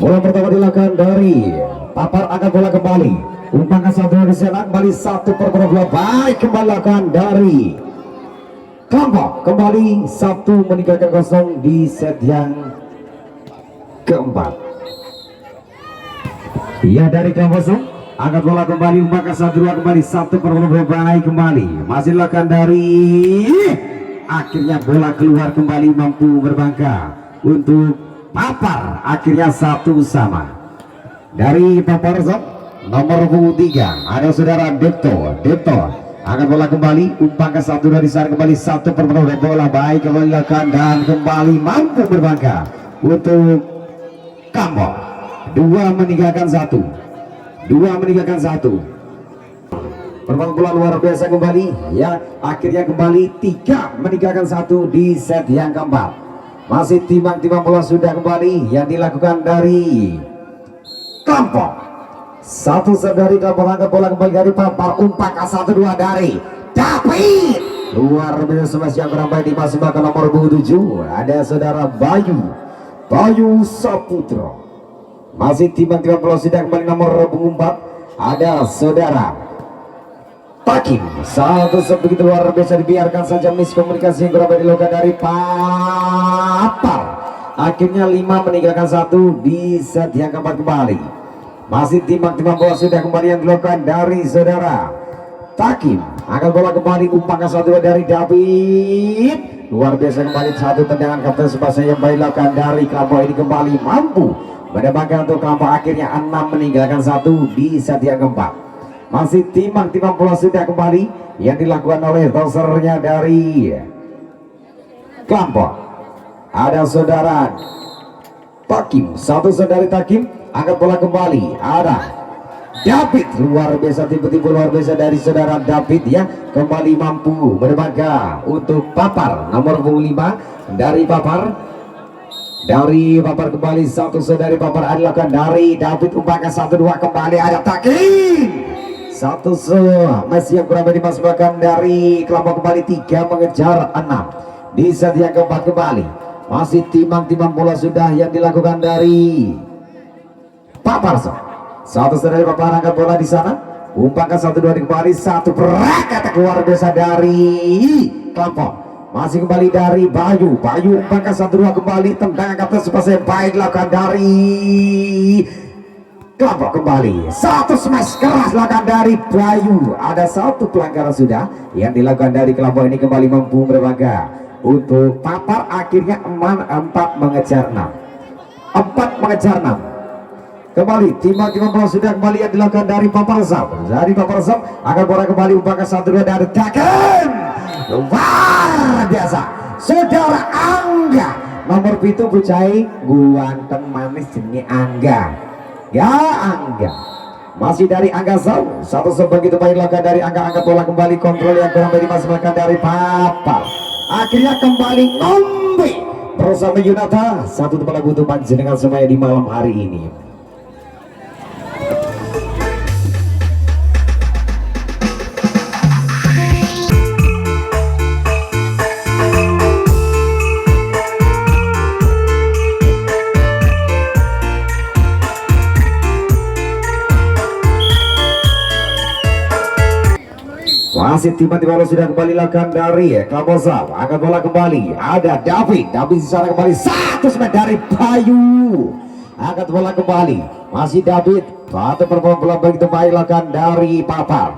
Bola pertama dilakukan dari Papar, angkat bola kembali. Umpan satu dari Senang kembali 1/2. Baik, kembali lakukan dari Kelompok kembali 1 meninggalkan 0 di set yang keempat. Ya, dari Kelompok angkat bola kembali, umpan 1-2 kembali 1/2. Baik, kembali masih lakukan dari akhirnya bola keluar kembali, mampu berbangga untuk Papar. Akhirnya 1-1 dari Papar nomor 3 ada saudara Depto akan bola kembali, umpan ke 1 dari sana kembali 1/2. Bola baik kembali lakukan dan kembali mampu berbangga untuk Kampo. 2 meninggalkan 1. Permainan bola luar biasa kembali ya, akhirnya kembali 3 meninggalkan 1 di set yang keempat. Masih timbang-timbang bola sudah kembali yang dilakukan dari Kampo. 1 dari Kelompok, angkat bola kembali dari Papar, umpan ke 1-2 dari David. Luar biasa smash yang beramai di masuk ke nomor 7 ada saudara Bayu Saputro. Masih timbang-timbang bola sudah kembali nomor 4 ada saudara Takim. 1 begitu luar biasa, dibiarkan saja miskomunikasi yang beramai dilakukan dari Papar. Akhirnya 5 meninggalkan 1 di set yang keempat kembali. Masih timbang-timbang bola sudah kembali yang dilakukan dari saudara Takim. Akan bola kembali, umpan ke 1 dari David. Luar biasa kembali 1 tendangan kapten Subasa yang baik dilakukan dari Kelompok ini kembali mampu mendapatkan untuk Kelompok. Akhirnya 6 meninggalkan 1 di set yang keempat. Masih timbang-timbang bola sudah kembali yang dilakukan oleh tosernya dari Kelompok. Ada saudara Takim, 1 dari Takim. Angkat bola kembali ada David. Luar biasa, tiba-tiba luar biasa dari saudara David ya, kembali mampu berbangga untuk Papar nomor 5 dari Papar. Kembali 1 dari Papar adalah dari David, umpan ke 1-2 kembali ada Takim. 1 masih yang kurang dimasukkan dari Kelompok kembali 3 mengejar 6 di set yang keempat kembali. Masih timbang-timbang bola sudah yang dilakukan dari Papar. 1 dari Papar, angkat bola di sana, umpan ke 1-2 kembali 1 berat luar biasa dari Kelompok. Masih kembali dari Bayu, umpan ke 1-2 kembali, tendangan kapten Subasa yang baik lakukan dari Kelompok kembali 1 smash keras lakukan dari Bayu. Ada 1 pelanggaran sudah yang dilakukan dari Kelompok ini, kembali mampu berbangga untuk Papar. Akhirnya 4 mengejar 6 kembali. Timbang-timbang bola sudah kembali yang dilakukan dari Papar Zam. Akan bola kembali, umpan ke 1-2 dari Takim. Luar biasa saudara Angga nomor 7 bucai guanteng manis jenis Angga ya. Angga masih dari Angga Zam. 1 begitu baik dilakukan dari Angga. Angkat bola kembali, kontrol yang kurang baik dimasukkan dari Papar. Akhirnya kembali ngombe bersama Yunata. 1 tempat lagu untuk panjenengan semuanya di malam hari ini. Masih tiba-tiba sudah kembali lakukan dari Kelompok Zam. Akan bola kembali ada David di sana kembali 1 smash dari Bayu. Angkat bola kembali masih David. 1 bola begitu baik lakukan dari Papar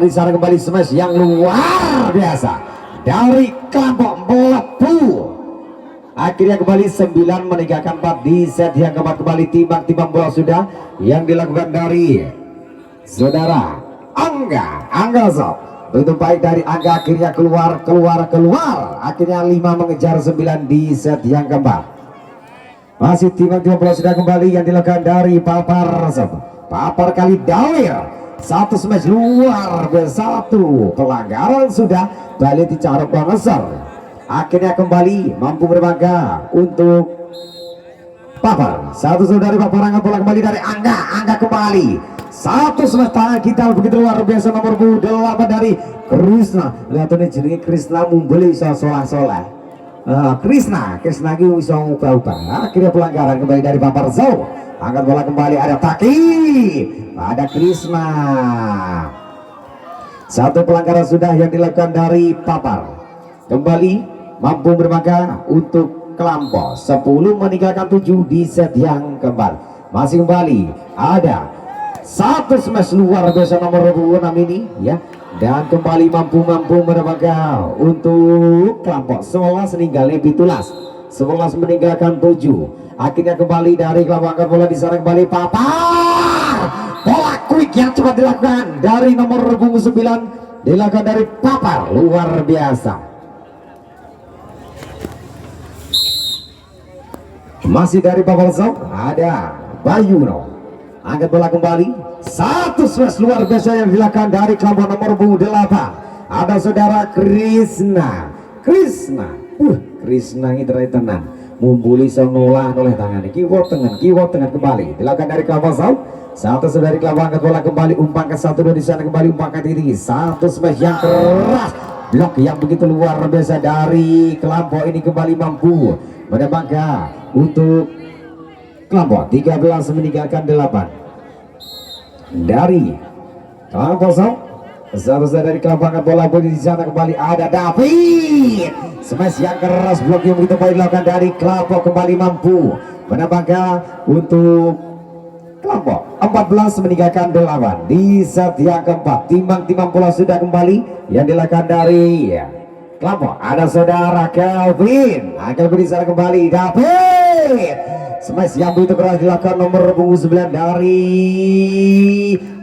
di sana kembali smash yang luar biasa dari Kelompok Melepu. Akhirnya kembali 9 meninggalkan 4 di set yang keempat kembali. Timbang-timbang bola sudah yang dilakukan dari saudara Angga Zam. Begitu baik dari Angga, akhirnya keluar. Akhirnya 5 mengejar 9 di set yang keempat. Masih tiba-tiba bola sudah kembali yang dilakukan dari Papar kali Dawir. 1 smash luar biasa, 1 pelanggaran sudah balik dicarok besar. Akhirnya kembali mampu berbangga untuk Papar. 1 dari Papar, angkat bola kembali dari Angga kembali 1 smash tangan kita begitu luar biasa nomor 8 dari Krisna. Lihat ini jenenge Krisna mumbeli iso soleh. Krisna ki iso ubah-ubah. Akhirnya pelanggaran kembali dari Papar Zau. angkat bola kembali, ada Taki, ada Krisna. Satu pelanggaran sudah yang dilakukan dari Papar. Kembali mampu bermaka untuk kelompok 10 meninggalkan 7 di set yang keempat. Masih kembali ada satu smash luar biasa nomor 26 ini ya, dan kembali mampu mendapatkan untuk kelompok 11 meninggal Bitulas, 11 meninggalkan 7. Akhirnya kembali dari kelompok angkat bola di sana kembali Papar. Bola quick yang cepat dilakukan dari nomor punggung 9, dilakukan dari Papar, luar biasa. Masih dari Papar Sok ada Bayuno, angkat bola kembali, satu smash luar biasa yang dilakukan dari kelompok nomor punggung 8. Ada saudara Krisna. Krisna ini terai tenan, mumpuli songolah oleh tangan kiwo tengan kembali dilakukan dari kelompok Sok. Satu dari kelompok angkat bola kembali, umpan ke 1-2 di sana kembali, umpan ke tinggi, satu smash yang keras, blok yang begitu luar biasa dari kelompok ini kembali mampu mendapatkan untuk kelompok 13 meninggalkan 8 dari kelompok Sok. Satu dari kelompok angkat bola di sana kembali ada David, smash yang keras, blok yang begitu baik dilakukan dari kelompok kembali mampu mendapatkan untuk kelompok 14 meninggalkan 8 di set yang keempat. Timbang bola sudah kembali yang dilakukan dari kelompok ada saudara Kelvin, akan di sana kembali David, smash yang begitu keras dilakukan nomor punggung 9 dari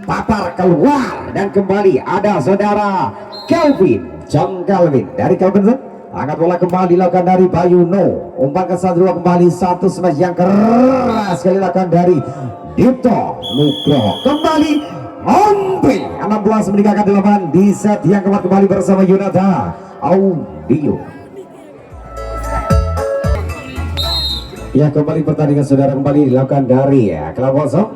Papar keluar, dan kembali ada saudara Kelvin, John Kelvin dari Kelvin. Angkat bola kembali dilakukan dari Bayuno, umpan ke 1-2 kembali, satu smash yang keras sekali dilakukan dari Dipto Nugroho. Kembali Ompi 16 meninggalkan 8 di set yang keempat kembali bersama Yunata Audio. Ya, kembali pertandingan saudara kembali dilakukan dari kelompok Sok.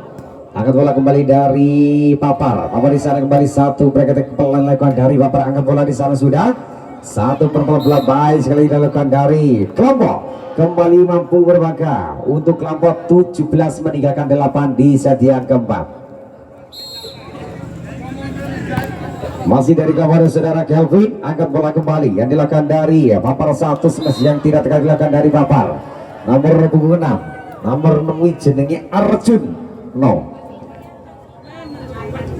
Angkat bola kembali dari Papar. Papar di sana kembali, satu bracket pelan dilakukan dari Papar. Angkat bola di sana sudah satu bola baik sekali dilakukan dari kelompok. Kembali mampu berbangga untuk kelompok 17 meninggalkan 8 di set yang keempat. Masih dari kelompok saudara Kelvin, angkat bola kembali yang dilakukan dari Papar, satu smash yang tidak terkadang dilakukan dari Papar. Nomor punggung 6, nomor 6 jenenge Arjun no.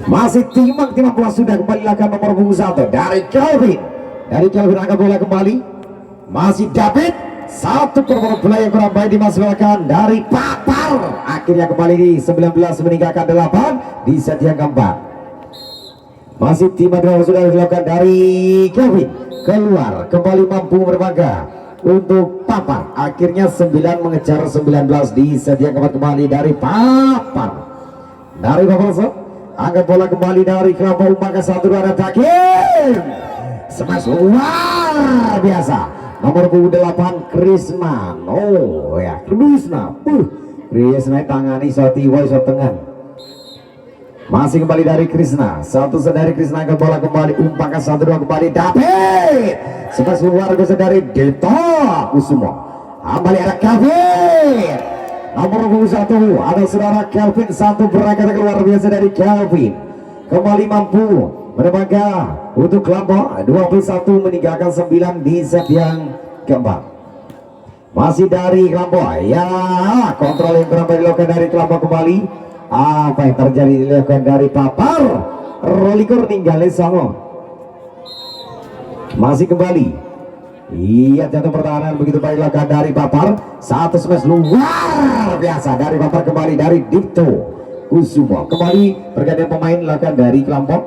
Masih timbang bola sudah kembali dilakukan nomor punggung 1 dari Kelvin. Dari Kelvin angkat bola kembali, masih David, satu bola yang kurang baik dimasukkan dari Papar. Akhirnya kembali di 19 meninggalkan 8 di set yang keempat. Masih timbang bola sudah dilakukan dari Kelvin, keluar kembali mampu berbangga untuk Papar. Akhirnya 9 mengejar 19 di set yang keempat kembali dari Papar. Dari Papar Sok, angkat bola kembali dari kelompok umpan ke 1-2 ada Takim, smash luar biasa nomor 8 Krisna. Oh ya, Krisna tangani Sotiwa iso tengan. Masih kembali dari Krisna, satu dari Krisna, angkat bola kembali, umpan ke 1-2 kembali David, smash luar biasa dari Deto Kusumo. Kembali ada Kevin, nomor 1 ada saudara Kelvin, satu bracket luar biasa dari Kelvin. Kembali mampu mendapatkan untuk kelompok 21 meninggalkan 9 di set yang keempat. Masih dari kelompok ya, kontrol yang kurang baik dilakukan dari kelompok kembali. Apa yang terjadi dilakukan dari Papar, rolikur ninggalin songo. Masih kembali, iya, jatuh pertahanan begitu baik dilakukan dari Papar, satu smash luar biasa dari Papar kembali dari Dipto Kusumo. Kembali pergantian pemain dilakukan dari kelompok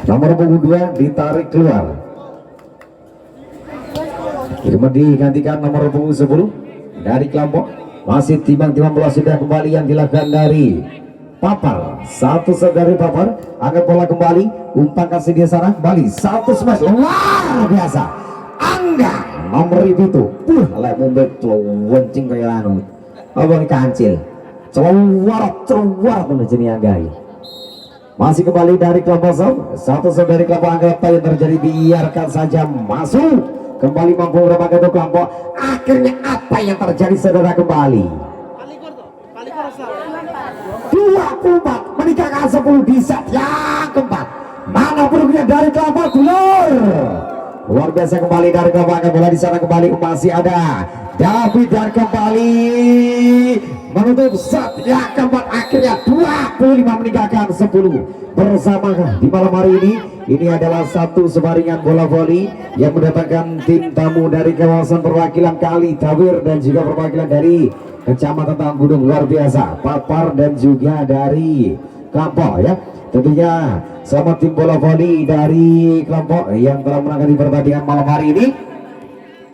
nomor punggung 2 ditarik keluar, kemudian digantikan nomor punggung 10 dari kelompok. Masih timbang bola sudah kembali yang dilakukan dari Papar, satu dari Papar, angkat bola kembali, umpan kasih dia sana kembali, satu smash luar biasa Angga nomor itu lek mobil wencing kaya anu apa ini kancil celuar tuh jenis Angga. Masih kembali dari kelompok satu dari kelompok Angga, apa yang terjadi biarkan saja masuk kembali mampu merambah satu kelompok. Akhirnya apa yang terjadi saudara kembali 24 meninggalkan 10 di set yang keempat. Mana buruknya dari kelompok Gulur, luar biasa kembali dari kelompok bola di sana kembali masih ada David dan kembali menutup set yang keempat. Akhirnya 25 meninggalkan 10 bersama di malam hari ini. Ini adalah satu sebaringan bola voli yang mendatangkan tim tamu dari kawasan perwakilan Kali Tawir dan juga perwakilan dari Kecamatan Tanggudung, luar biasa Papar dan juga dari kelompok ya. Tentunya selamat tim bola voli dari kelompok yang telah menangani pertandingan malam hari ini.